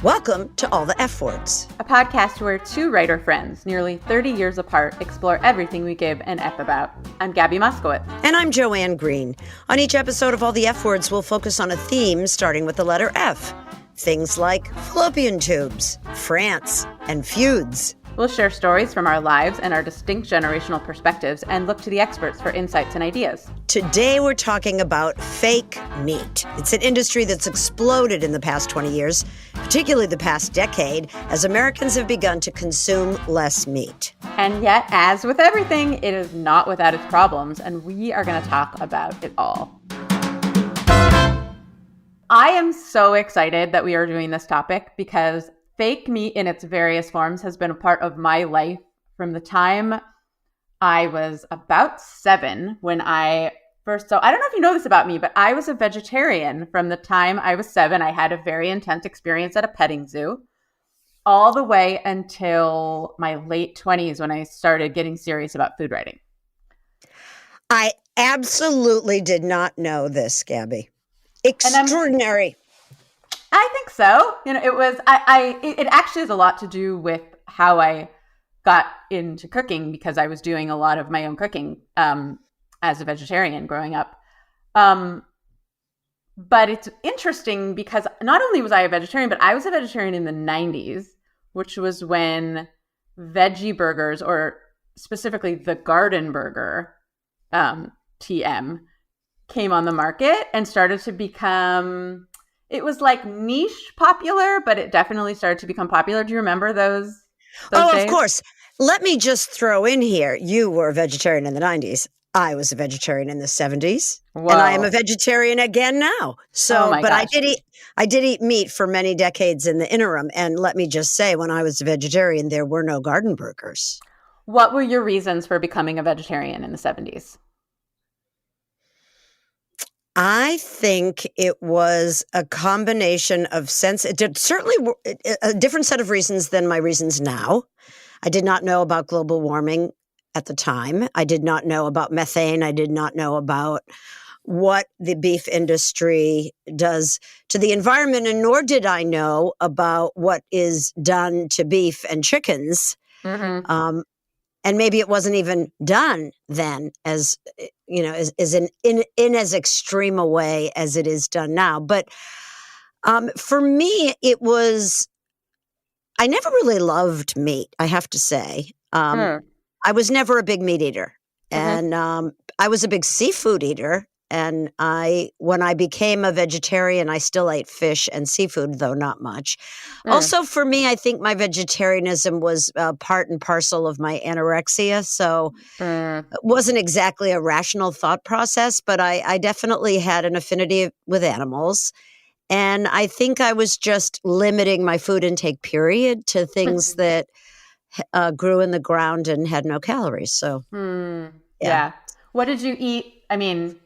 Welcome to All the F Words, a podcast where two writer friends, nearly 30 years apart, explore everything we give an F about. I'm Gabby Moskowitz. And I'm Joanne Greene. On each episode of All the F Words, we'll focus on a theme starting with the letter F. Things like fallopian tubes, France, and feuds. We'll share stories from our lives and our distinct generational perspectives and look to the experts for insights and ideas. Today we're talking about fake meat. It's an industry that's exploded in the past 20 years, particularly the past decade, as Americans have begun to consume less meat. And yet, as with everything, it is not without its problems, and we are going to talk about it all. I am so excited that we are doing this topic because fake meat in its various forms has been a part of my life from the time I was about 7 when I first, so I don't know if you know this about me, but I was a vegetarian from the time I was 7. I had a very intense experience at a petting zoo all the way until my late 20s when I started getting serious about food writing. I absolutely did not know this, Gabby. Extraordinary. I think so. You know, it actually has a lot to do with how I got into cooking because I was doing a lot of my own cooking as a vegetarian growing up. But it's interesting because not only was I a vegetarian, but I was a vegetarian in the 90s, which was when veggie burgers, or specifically the garden burger, TM, came on the market and started to become... It was like niche popular, but it definitely started to become popular. Do you remember those days? Of course. Let me just throw in here. You were a vegetarian in the 90s. I was a vegetarian in the 70s. Whoa. And I am a vegetarian again now. So, but gosh. I did eat meat for many decades in the interim. And let me just say, when I was a vegetarian, there were no garden burgers. What were your reasons for becoming a vegetarian in the 70s? I think it was a combination of it did certainly a different set of reasons than my reasons now. I did not know about global warming at the time. I did not know about methane. I did not know about what the beef industry does to the environment, and nor did I know about what is done to beef and chickens. Mm-hmm. And maybe it wasn't even done then as, you know, in as extreme a way as it is done now. But for me, I never really loved meat, I have to say. I was never a big meat eater. Mm-hmm. And I was a big seafood eater. And when I became a vegetarian, I still ate fish and seafood, though not much. Also, for me, I think my vegetarianism was part and parcel of my anorexia. So it wasn't exactly a rational thought process, but I definitely had an affinity with animals. And I think I was just limiting my food intake, period, to things that grew in the ground and had no calories. So, yeah. What did you eat? I mean...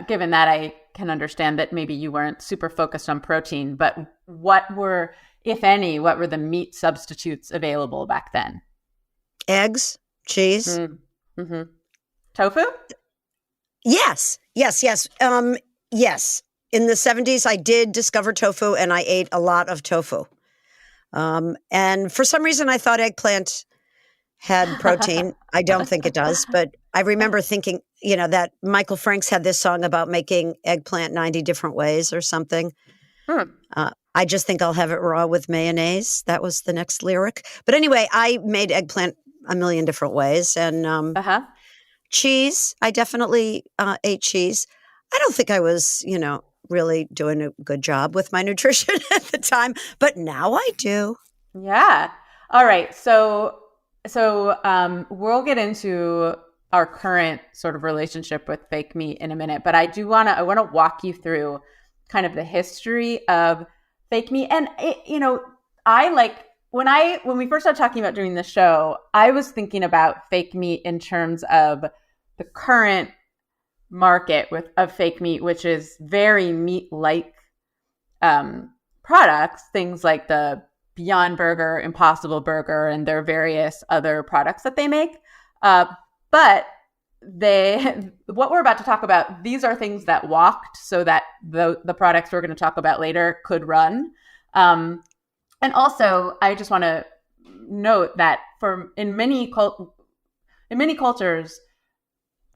given that I can understand that maybe you weren't super focused on protein, but what were, if any, what were the meat substitutes available back then? Eggs, cheese. Mm-hmm. Tofu? Yes. Yes. In the 70s, I did discover tofu and I ate a lot of tofu. And for some reason, I thought eggplant had protein. I don't think it does, but I remember thinking, you know, that Michael Franks had this song about making eggplant 90 different ways or something. I just think I'll have it raw with mayonnaise. That was the next lyric. But anyway, I made eggplant a million different ways. And cheese, I definitely ate cheese. I don't think I was, you know, really doing a good job with my nutrition at the time, but now I do. Yeah. All right. So we'll get into our current sort of relationship with fake meat in a minute, but I want to walk you through kind of the history of fake meat. And when we first started talking about doing the show, I was thinking about fake meat in terms of the current market of fake meat, which is very meat-like products, things like the Beyond Burger, Impossible Burger, and their various other products that they make. But what we're about to talk about, these are things that walked so that the products we're going to talk about later could run. And also, I just want to note that in many cultures,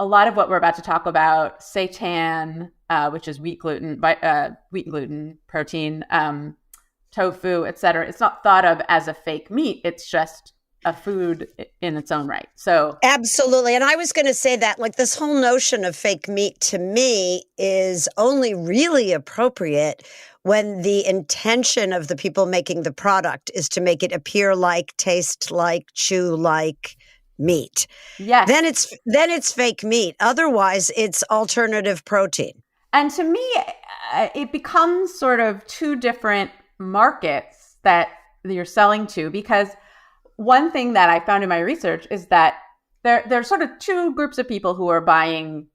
a lot of what we're about to talk about, seitan, which is wheat gluten protein, tofu, etc., it's not thought of as a fake meat. It's just a food in its own right. So absolutely. And I was going to say that, like, this whole notion of fake meat to me is only really appropriate when the intention of the people making the product is to make it appear like, taste like, chew like meat. yes, then it's fake meat. Otherwise, it's alternative protein. and to me, it becomes sort of two different markets that you're selling to, because one thing that I found in my research is that there's sort of two groups of people who are buying,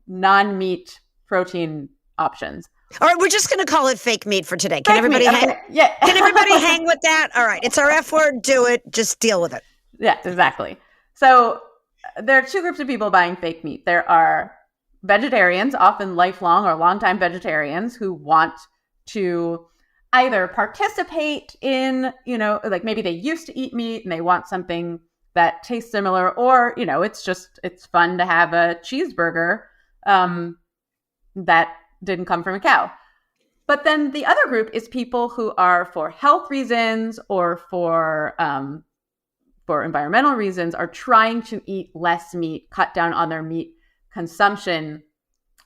non-meat protein options. All right, we're just going to call it fake meat for today. Can everybody hang? Okay. Yeah. Can everybody hang with that? All right, it's our F word. Do it. Just deal with it. Yes, exactly. So there are two groups of people buying fake meat. There are vegetarians, often lifelong or longtime vegetarians, who want to either participate in, like maybe they used to eat meat and they want something that tastes similar, or, it's fun to have a cheeseburger that didn't come from a cow. But then the other group is people who are, for health reasons or for environmental reasons, are trying to eat less meat, cut down on their meat consumption,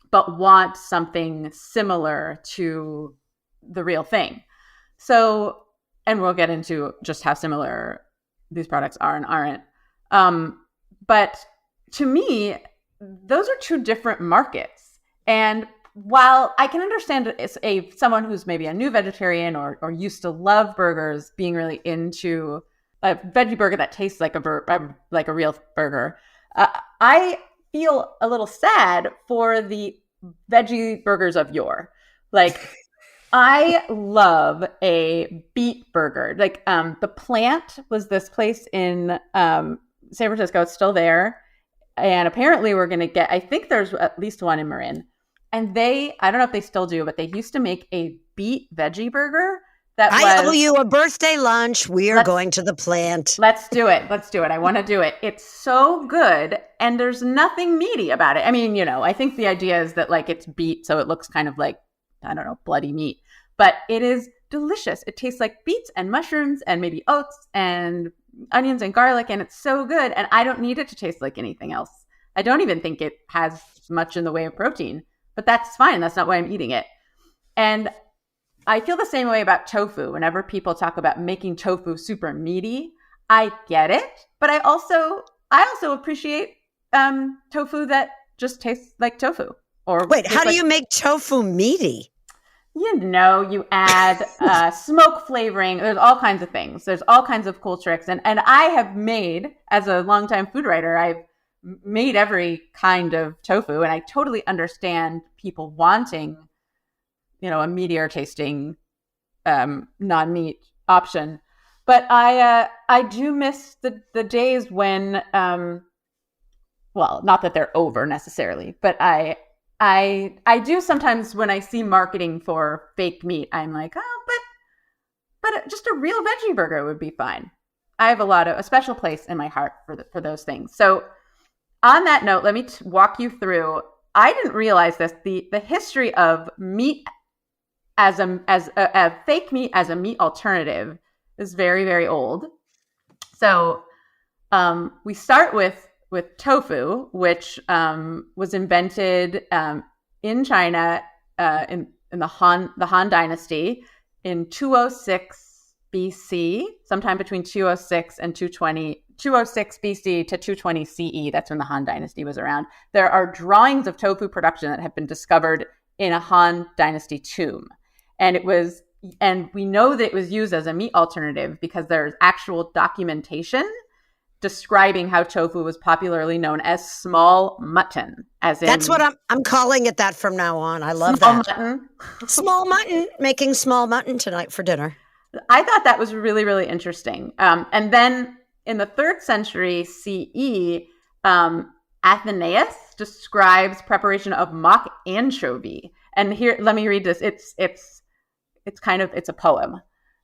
but want something similar to the real thing. So, and we'll get into just how similar these products are and aren't. But to me, those are two different markets. And while I can understand someone who's maybe a new vegetarian or used to love burgers being really into a veggie burger that tastes like a real burger, I feel a little sad for the veggie burgers of yore. Like, I love a beet burger. Like, The Plant was this place in San Francisco. It's still there. And apparently we're going to get, I think there's at least one in Marin. And I don't know if they still do, but they used to make a beet veggie burger I owe you a birthday lunch. We are going to The Plant. Let's do it. I want to do it. It's so good. And there's nothing meaty about it. I mean, I think the idea is that, like, it's beet, so it looks kind of like, I don't know, bloody meat. But it is delicious. It tastes like beets and mushrooms and maybe oats and onions and garlic. And it's so good. And I don't need it to taste like anything else. I don't even think it has much in the way of protein. But that's fine. That's not why I'm eating it. And I feel the same way about tofu. Whenever people talk about making tofu super meaty, I get it. But I also appreciate tofu that just tastes like tofu. Or wait, how do you make tofu meaty? You add smoke flavoring. There's all kinds of things. There's all kinds of cool tricks. And I have made, as a longtime food writer, I've made every kind of tofu. And I totally understand people wanting, a meatier tasting non-meat option. But I do miss the days when, well, not that they're over necessarily, but I do sometimes, when I see marketing for fake meat, I'm like, oh, but just a real veggie burger would be fine. I have a special place in my heart for those things. So on that note, let me walk you through. I didn't realize this. The history of meat as a fake meat as a meat alternative is very, very old. So we start with tofu, which was invented in China in the Han Dynasty in 206 BC, sometime between 206 and 206 BC to 220 CE. That's when the Han Dynasty was around. There are drawings of tofu production that have been discovered in a Han Dynasty tomb. And we know that it was used as a meat alternative because there's actual documentation describing how tofu was popularly known as small mutton. That's what I'm calling it that from now on. I love small that. Mutton. Small mutton, making small mutton tonight for dinner. I thought that was really, really interesting. And then in the 3rd century CE, Athenaeus describes preparation of mock anchovy. And here, let me read this. it's a poem.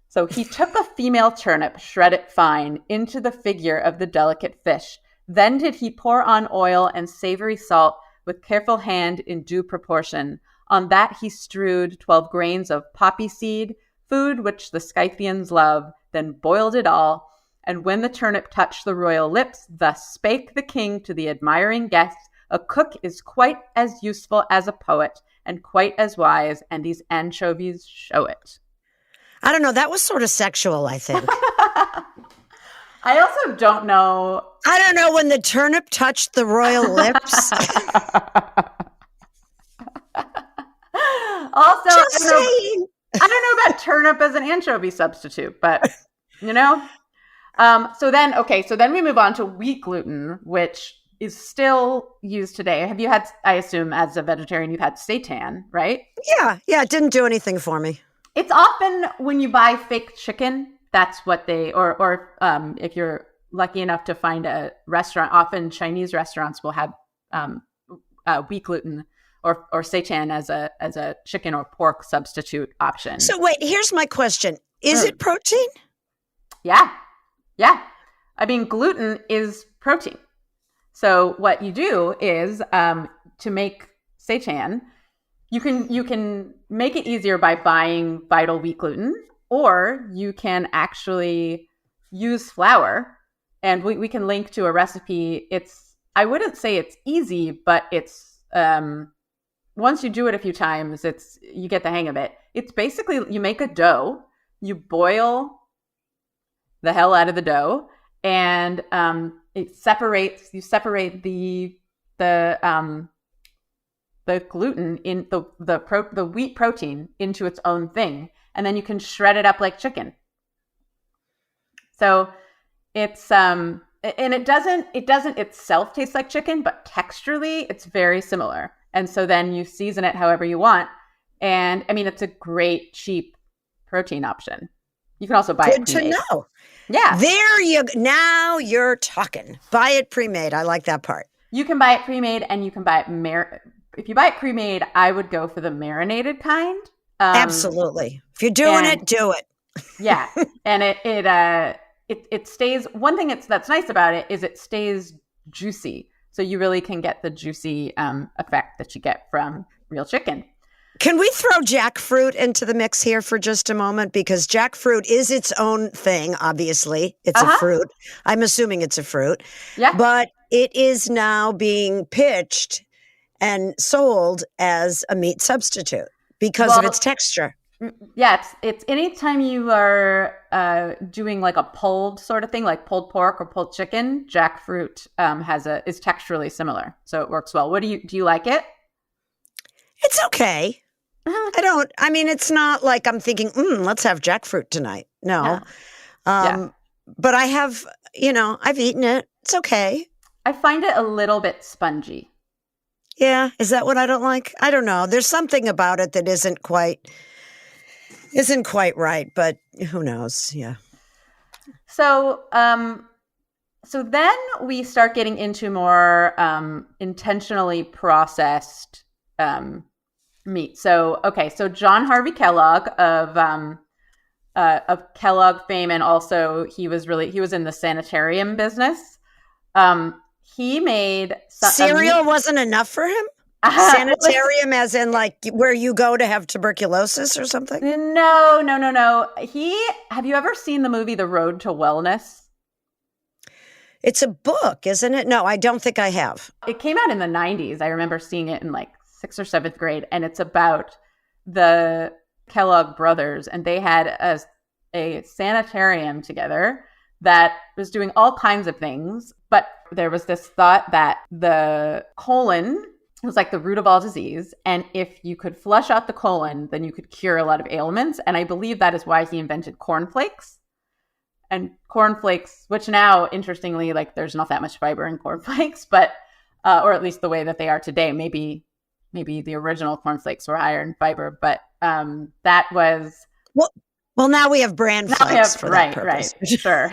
So he took a female turnip, shred it fine, into the figure of the delicate fish. Then did he pour on oil and savory salt with careful hand in due proportion. On that he strewed 12 grains of poppy seed, food which the Scythians love, then boiled it all. And when the turnip touched the royal lips, thus spake the king to the admiring guests, a cook is quite as useful as a poet, and quite as wise, and these anchovies show it. I don't know. That was sort of sexual, I think. I also don't know. I don't know when the turnip touched the royal lips. Also, Just saying. I don't know about turnip as an anchovy substitute, but So then we move on to wheat gluten, which is still used today. Have you had, I assume as a vegetarian, you've had seitan, right? Yeah. It didn't do anything for me. It's often when you buy fake chicken, that's what or if you're lucky enough to find a restaurant, often Chinese restaurants will have wheat gluten or seitan as a chicken or pork substitute option. So wait, here's my question. Is it protein? Yeah. I mean, gluten is protein. So what you do is to make seitan, you can make it easier by buying Vital wheat gluten, or you can actually use flour. And we can link to a recipe. I wouldn't say it's easy, but it's once you do it a few times, you get the hang of it. It's basically you make a dough, you boil the hell out of the dough, and you separate the gluten in the wheat protein into its own thing, and then you can shred it up like chicken. So it's and it doesn't itself taste like chicken, but texturally it's very similar. And so then you season it however you want. And I mean, it's a great, cheap protein option. You can also buy it pre-made. Good to know. Yeah. Now you're talking. Buy it pre-made. I like that part. You can buy it pre-made, and you can buy it if you buy it pre-made, I would go for the marinated kind. Absolutely. If you're doing it, do it. Yeah. And it stays, one thing that's nice about it is it stays juicy. So you really can get the juicy effect that you get from real chicken. Can we throw jackfruit into the mix here for just a moment? Because jackfruit is its own thing, obviously. It's a fruit. I'm assuming it's a fruit. Yeah. But it is now being pitched and sold as a meat substitute because of its texture. Yeah, it's anytime you are doing like a pulled sort of thing, like pulled pork or pulled chicken, jackfruit is texturally similar, so it works well. Do you like it? It's okay. I mean, it's not like I'm thinking, let's have jackfruit tonight. No. But I have, I've eaten it. It's okay. I find it a little bit spongy. Yeah. Is that what I don't like? I don't know. There's something about it that isn't quite right, but who knows? Yeah. So then we start getting into more intentionally processed meat. So John Harvey Kellogg of Kellogg fame, and also he was in the sanitarium business. He made cereal wasn't enough for him. Sanitarium, as in like where you go to have tuberculosis or something? No. Have you ever seen the movie The Road to Wellness? It's a book, isn't it? No, I don't think I have. It came out in the 90s. I remember seeing it in like 6th or 7th grade, and it's about the Kellogg brothers, and they had a sanitarium together that was doing all kinds of things. But there was this thought that the colon was like the root of all disease. And if you could flush out the colon, then you could cure a lot of ailments. And I believe that is why he invented cornflakes. And cornflakes, which now, interestingly, like there's not that much fiber in cornflakes, but, or at least the way that they are today, maybe the original cornflakes were higher in fiber, but that was... Well, now we have bran flakes for that purpose. Right, sure.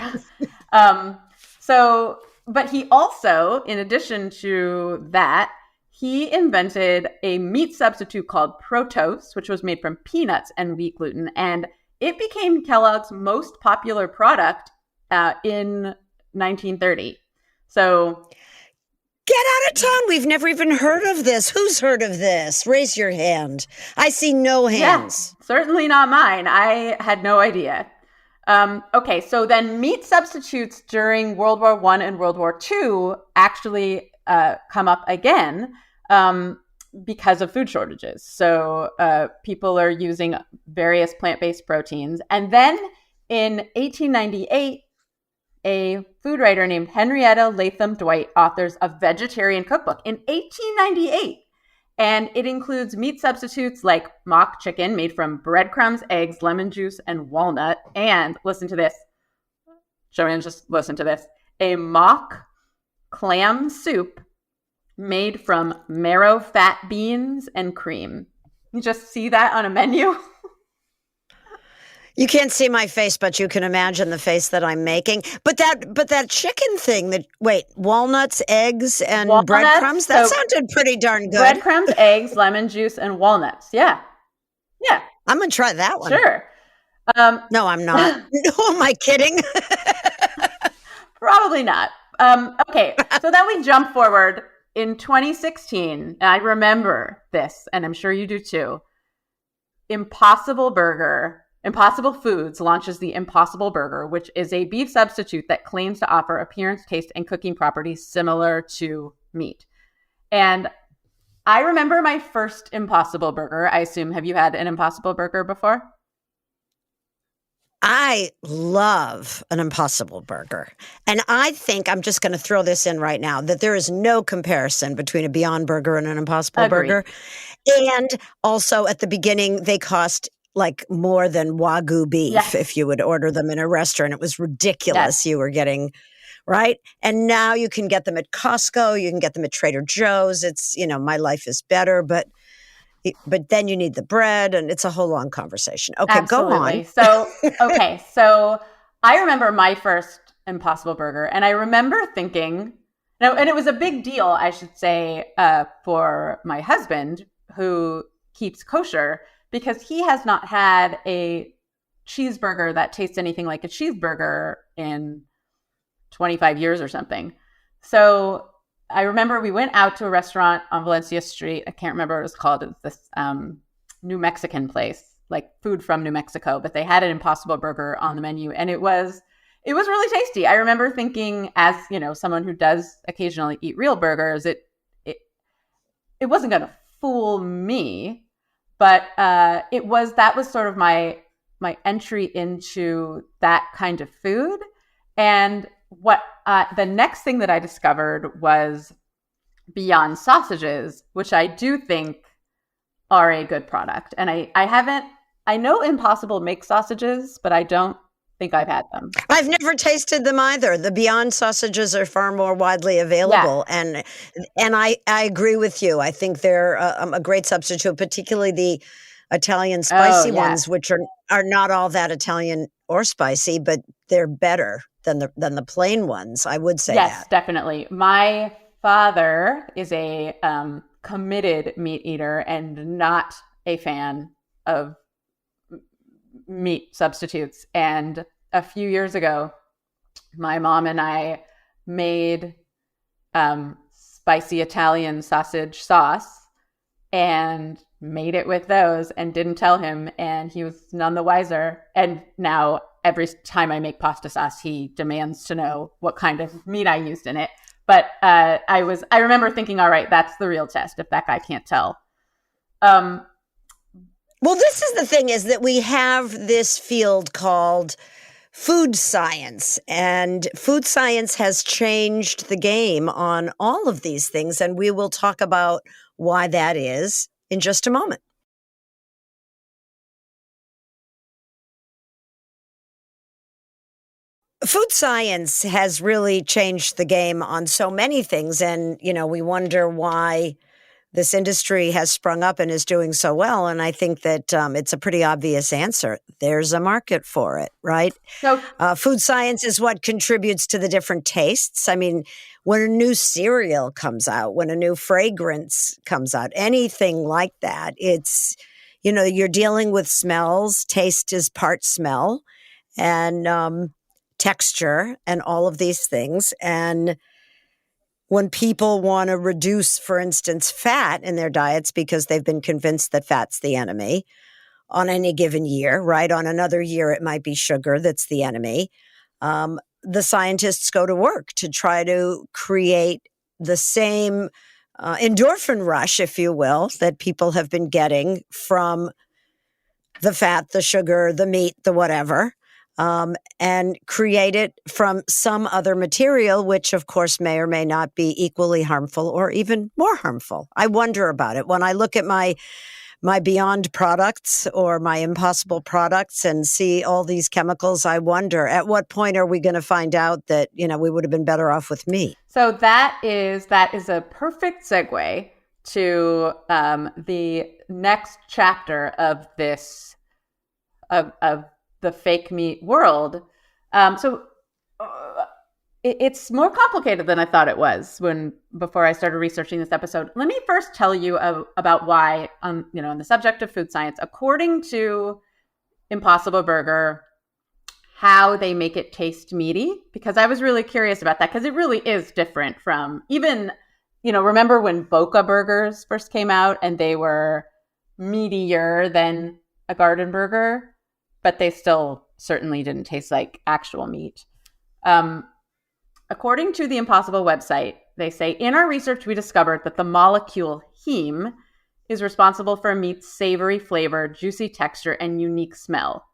But he also, in addition to that, he invented a meat substitute called Protos, which was made from peanuts and wheat gluten, and it became Kellogg's most popular product in 1930. So Get out of town. We've never even heard of this. Who's heard of this? Raise your hand. I see no hands. Yeah, certainly not mine. I had no idea. Okay, so then meat substitutes during World War I and World War II actually come up again because of food shortages. So people are using various plant-based proteins. And then in 1898, a food writer named Henrietta Latham Dwight authors a vegetarian cookbook in 1898. And it includes meat substitutes like mock chicken made from breadcrumbs, eggs, lemon juice, and walnut. And listen to this. Joanne, just listen to this. A mock clam soup made from marrow fat beans and cream. You just see that on a menu. You can't see my face, but you can imagine the face that I'm making. But that chicken thing, walnuts, eggs, and breadcrumbs, that sounded pretty darn good. Breadcrumbs, eggs, lemon juice, and walnuts. Yeah. Yeah. I'm going to try that one. Sure. No, I'm not. No, am I kidding? Probably not. Okay. So then we jump forward in 2016. And I remember this, and I'm sure you do too. Impossible Foods launches the Impossible Burger, which is a beef substitute that claims to offer appearance, taste, and cooking properties similar to meat. And I remember my first Impossible Burger. I assume, have you had an Impossible Burger before? I love an Impossible Burger. And I think, I'm just going to throw this in right now, that there is no comparison between a Beyond Burger and an Impossible Burger. And also at the beginning, they cost like more than Wagyu beef if you would order them in a restaurant. It was ridiculous. You were getting, right? And now you can get them at Costco. You can get them at Trader Joe's. It's, my life is better, but then you need the bread, and it's a whole long conversation. Okay, Absolutely. Go on. So I remember my first Impossible Burger, and I remember thinking, and it was a big deal, I should say, for my husband who keeps kosher, because he has not had a cheeseburger that tastes anything like a cheeseburger in 25 years or something. So I remember we went out to a restaurant on Valencia Street. I can't remember what it was called. It was this New Mexican place, like food from New Mexico, but they had an Impossible Burger on the menu, and it was really tasty. I remember thinking, as someone who does occasionally eat real burgers, it wasn't going to fool me, but that was sort of my entry into that kind of food. And what the next thing that I discovered was Beyond Sausages, which I do think are a good product. And I know Impossible makes sausages, but I don't think I've had them. I've never tasted them either. The Beyond sausages are far more widely available. Yeah. And I agree with you. I think they're a great substitute, particularly the Italian spicy ones, which are not all that Italian or spicy, but they're better than the plain ones. I would say that. Yes, definitely. My father is a committed meat eater and not a fan of meat substitutes. And a few years ago, my mom and I made spicy Italian sausage sauce and made it with those and didn't tell him, and he was none the wiser. And now every time I make pasta sauce, he demands to know what kind of meat I used in it. But I remember thinking, all right, that's the real test if that guy can't tell. Well, this is the thing, is that we have this field called food science, and food science has changed the game on all of these things, and we will talk about why that is in just a moment. Food science has really changed the game on so many things, and we wonder why this industry has sprung up and is doing so well. And I think that it's a pretty obvious answer. There's a market for it, right? So food science is what contributes to the different tastes. I mean, when a new cereal comes out, when a new fragrance comes out, anything like that, it's, you're dealing with smells. Taste is part smell and texture and all of these things. And when people want to reduce, for instance, fat in their diets because they've been convinced that fat's the enemy on any given year, right? On another year, it might be sugar that's the enemy. The scientists go to work to try to create the same endorphin rush, if you will, that people have been getting from the fat, the sugar, the meat, the whatever. And create it from some other material, which of course may or may not be equally harmful or even more harmful. I wonder about it. When I look at my Beyond products or my Impossible products and see all these chemicals, I wonder at what point are we going to find out that, we would have been better off with meat? So that is a perfect segue to the next chapter of this, of the fake meat world. It's more complicated than I thought it was before I started researching this episode. Let me first tell you about why, on the subject of food science, according to Impossible Burger, how they make it taste meaty, because I was really curious about that, because it really is different from even, remember when Boca burgers first came out and they were meatier than a garden burger, but they still certainly didn't taste like actual meat. According to the Impossible website, they say, in our research, we discovered that the molecule heme is responsible for meat's savory flavor, juicy texture, and unique smell.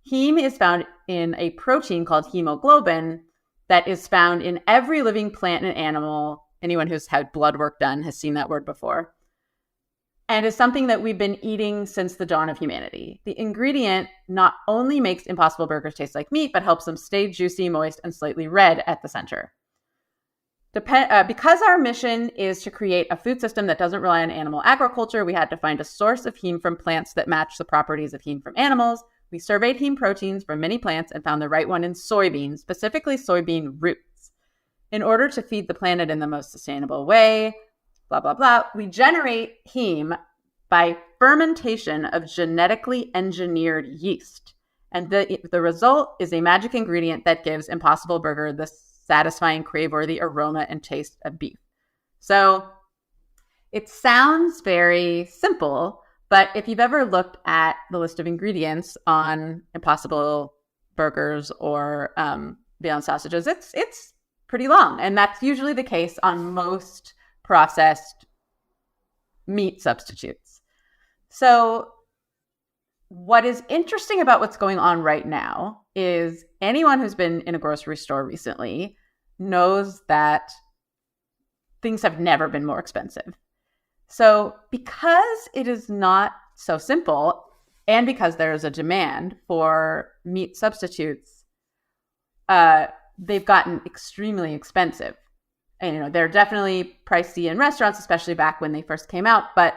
Heme is found in a protein called hemoglobin that is found in every living plant and animal. Anyone who's had blood work done has seen that word before. And is something that we've been eating since the dawn of humanity. The ingredient not only makes Impossible Burgers taste like meat, but helps them stay juicy, moist, and slightly red at the center. Because our mission is to create a food system that doesn't rely on animal agriculture, we had to find a source of heme from plants that match the properties of heme from animals. We surveyed heme proteins from many plants and found the right one in soybeans, specifically soybean roots. In order to feed the planet in the most sustainable way, blah, blah, blah, we generate heme by fermentation of genetically engineered yeast. And the result is a magic ingredient that gives Impossible Burger the satisfying, crave-worthy aroma and taste of beef. So it sounds very simple, but if you've ever looked at the list of ingredients on Impossible Burgers or Beyond Sausages, it's pretty long. And that's usually the case on most processed meat substitutes. So what is interesting about what's going on right now is anyone who's been in a grocery store recently knows that things have never been more expensive. So because it is not so simple, and because there is a demand for meat substitutes, they've gotten extremely expensive. And they're definitely pricey in restaurants, especially back when they first came out. But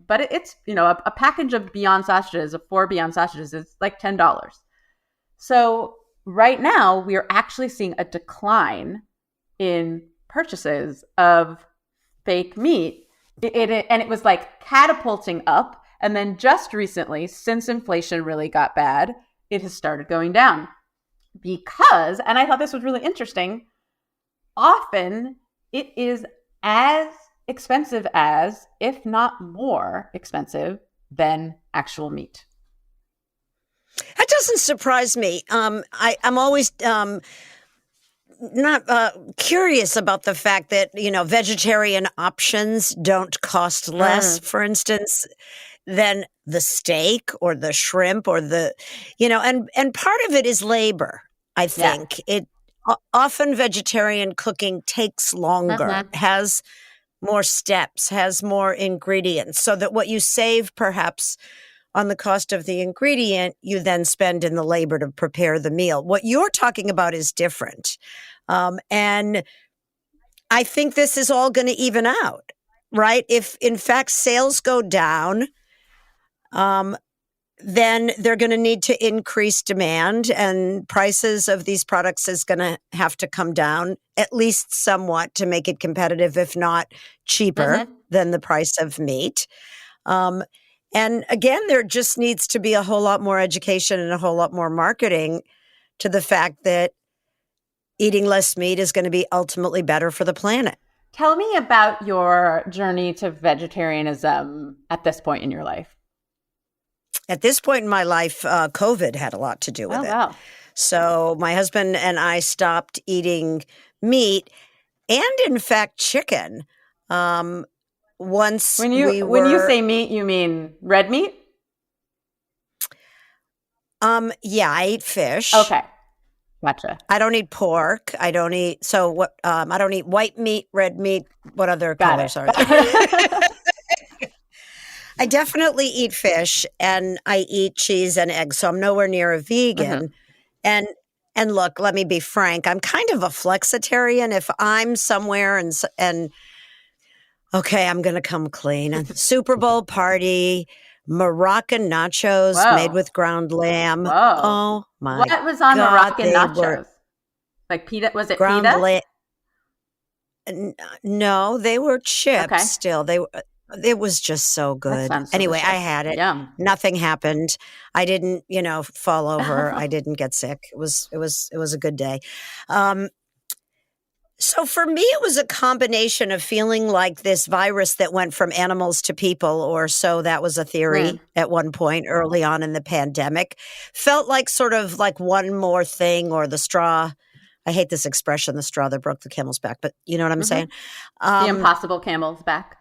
it's a package of Beyond Sausages, of 4 Beyond Sausages, is like $10. So right now we are actually seeing a decline in purchases of fake meat. And it was like catapulting up, and then just recently, since inflation really got bad, it has started going down because, and I thought this was really interesting, often it is as expensive as, if not more expensive than actual meat. That doesn't surprise me. I'm always not curious about the fact that, vegetarian options don't cost less, for instance, than the steak or the shrimp or and part of it is labor, I think. Yeah. Often vegetarian cooking takes longer, has more steps, has more ingredients, so that what you save perhaps on the cost of the ingredient, you then spend in the labor to prepare the meal. What you're talking about is different. And I think this is all going to even out. right? If in fact sales go down, then they're going to need to increase demand, and prices of these products is going to have to come down at least somewhat to make it competitive, if not cheaper than the price of meat. And again, there just needs to be a whole lot more education and a whole lot more marketing to the fact that eating less meat is going to be ultimately better for the planet. Tell me about your journey to vegetarianism at this point in your life. At this point in my life, COVID had a lot to do with it. Wow. So my husband and I stopped eating meat and, in fact, chicken. Once when you say meat, you mean red meat? Yeah, I eat fish. Okay, gotcha. I don't eat pork. I don't eat I don't eat white meat, red meat. What other colors are there? I definitely eat fish, and I eat cheese and eggs, so I'm nowhere near a vegan. And look, let me be frank, I'm kind of a flexitarian. If I'm somewhere and okay, I'm going to come clean. A Super Bowl party, Moroccan nachos made with ground lamb. Whoa. Oh my! What was on God, Moroccan nachos? Like pita? Was it ground pita? No, they were chips. Okay. Still, it was just so good. Anyway, I had it. Yum. Nothing happened. I didn't, fall over. I didn't get sick. It was a good day. So for me, it was a combination of feeling like this virus that went from animals to people, or so that was a theory at one point early on in the pandemic, felt like sort of like one more thing, or the straw. I hate this expression, the straw that broke the camel's back, but you know what I'm saying? The impossible camel's back.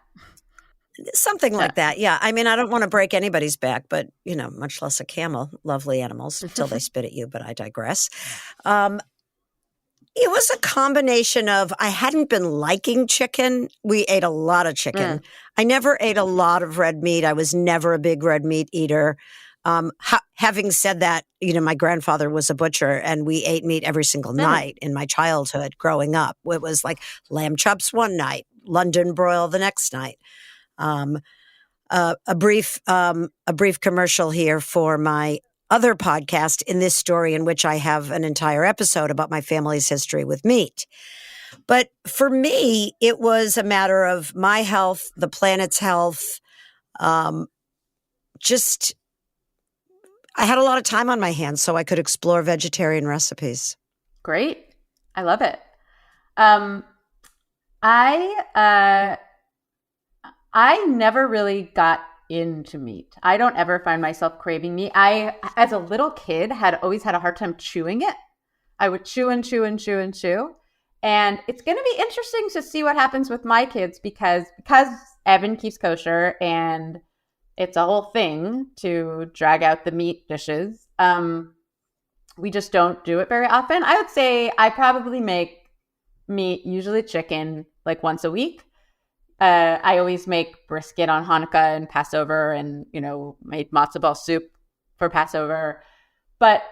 Something like that. Yeah. I mean, I don't want to break anybody's back, but, much less a camel. Lovely animals until they spit at you, but I digress. It was a combination of, I hadn't been liking chicken. We ate a lot of chicken. I never ate a lot of red meat. I was never a big red meat eater. Having said that, my grandfather was a butcher, and we ate meat every single night in my childhood growing up. It was like lamb chops one night, London broil the next night. A brief commercial here for my other podcast, In This Story, in which I have an entire episode about my family's history with meat. But for me, it was a matter of my health, the planet's health. I had a lot of time on my hands, so I could explore vegetarian recipes. Great. I love it. I never really got into meat. I don't ever find myself craving meat. I, as a little kid, had always had a hard time chewing it. I would chew and chew and chew and chew. And it's going to be interesting to see what happens with my kids because Evan keeps kosher and it's a whole thing to drag out the meat dishes. We just don't do it very often. I would say I probably make meat, usually chicken, like once a week. I always make brisket on Hanukkah and Passover, and made matzo ball soup for Passover. But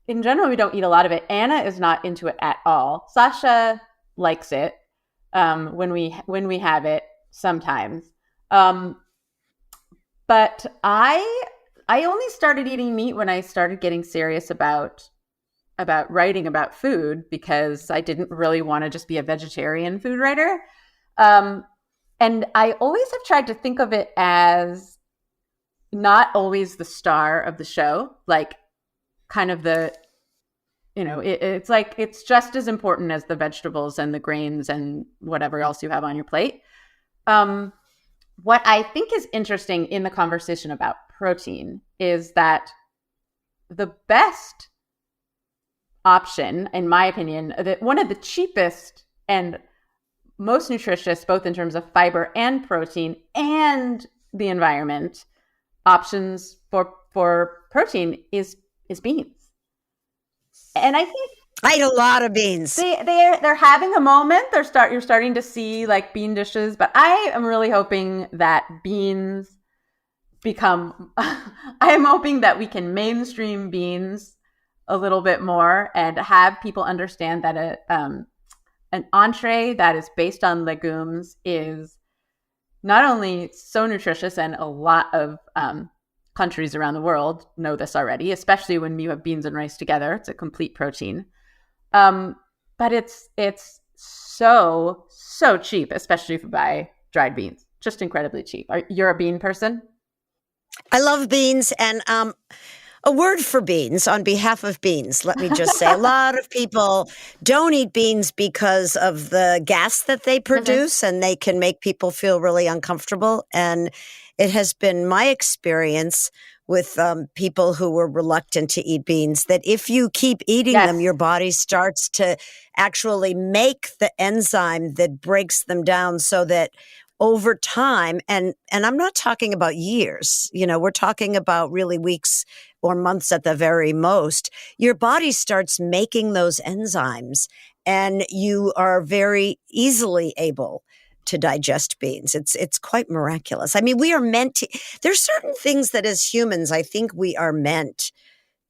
in general, we don't eat a lot of it. Anna is not into it at all. Sasha likes it when we have it sometimes. But I only started eating meat when I started getting serious about writing about food, because I didn't really want to just be a vegetarian food writer. And I always have tried to think of it as not always the star of the show, like kind of the, it's like it's just as important as the vegetables and the grains and whatever else you have on your plate. What I think is interesting in the conversation about protein is that the best option, in my opinion, that one of the cheapest and most nutritious, both in terms of fiber and protein and the environment, options for protein is beans. And I think I eat a lot of beans. They're having a moment. You're starting to see like bean dishes, but I am really hoping that beans become. I am hoping that we can mainstream beans a little bit more and have people understand that an entree that is based on legumes is not only so nutritious, and a lot of countries around the world know this already, especially when you have beans and rice together. It's a complete protein. But it's so cheap, especially if you buy dried beans. Just incredibly cheap. You're a bean person? I love beans, and a word for beans on behalf of beans. Let me just say, a lot of people don't eat beans because of the gas that they produce, and they can make people feel really uncomfortable. And it has been my experience with people who were reluctant to eat beans that if you keep eating them, your body starts to actually make the enzyme that breaks them down, so that over time, and I'm not talking about years, we're talking about really weeks or months at the very most, your body starts making those enzymes, and you are very easily able to digest beans. It's quite miraculous. I mean, we are meant to, there's certain things that as humans, I think we are meant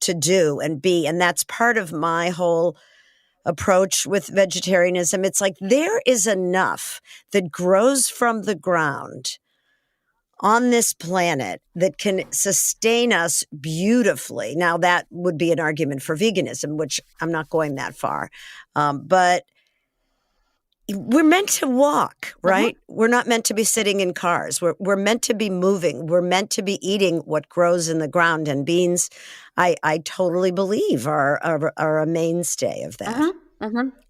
to do and be, and that's part of my whole approach with vegetarianism. It's like there is enough that grows from the ground on this planet that can sustain us beautifully. Now, that would be an argument for veganism, which I'm not going that far. But we're meant to walk, right? We're not meant to be sitting in cars. We're meant to be moving. We're meant to be eating what grows in the ground. And beans, I totally believe are a mainstay of that.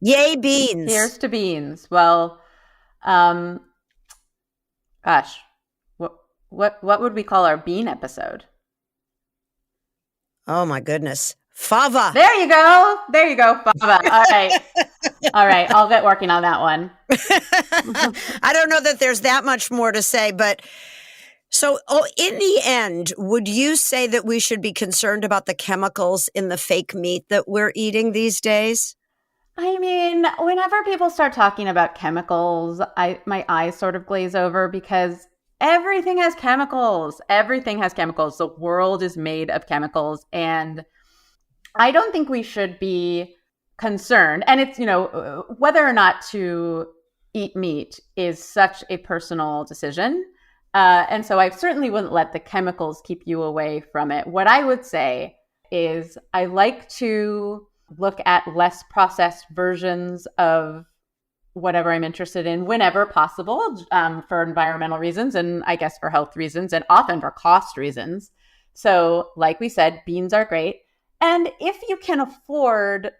Yay, beans! Here's to beans. Well, gosh, what would we call our bean episode? Oh my goodness, fava. There you go, fava. All right. I'll get working on that one. I don't know that there's that much more to say, but so in the end, would you say that we should be concerned about the chemicals in the fake meat that we're eating these days? I mean, whenever people start talking about chemicals, my eyes sort of glaze over, because everything has chemicals. Everything has chemicals. The world is made of chemicals. And I don't think we should be concerned. And it's, whether or not to eat meat is such a personal decision. And so I certainly wouldn't let the chemicals keep you away from it. What I would say is I like to look at less processed versions of whatever I'm interested in whenever possible, for environmental reasons, and I guess for health reasons, and often for cost reasons. So like we said, beans are great. And if you can afford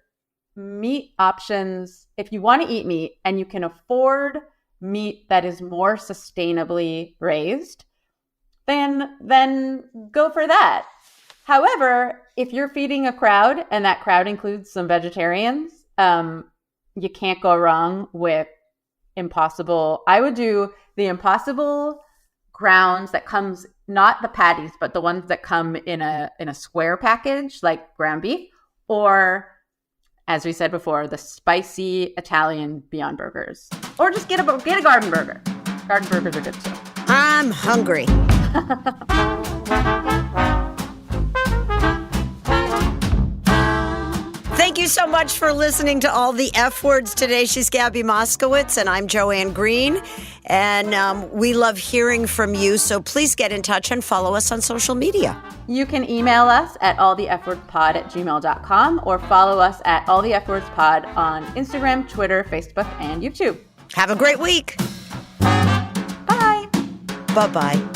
meat options, if you want to eat meat and you can afford meat that is more sustainably raised, then go for that. However, if you're feeding a crowd and that crowd includes some vegetarians, you can't go wrong with Impossible. I would do the Impossible grounds that comes, not the patties, but the ones that come in a square package, like ground beef, or, as we said before, the spicy Italian Beyond Burgers. Or just get a garden burger. Garden burgers are good too. I'm hungry. Thank you so much for listening to All the F Words today. She's Gabby Moskowitz, and I'm Joanne Greene. And we love hearing from you, so please get in touch and follow us on social media. You can email us at allthefwordspod@gmail.com or follow us at allthefwordspod on Instagram, Twitter, Facebook, and YouTube. Have a great week. Bye. Bye-bye.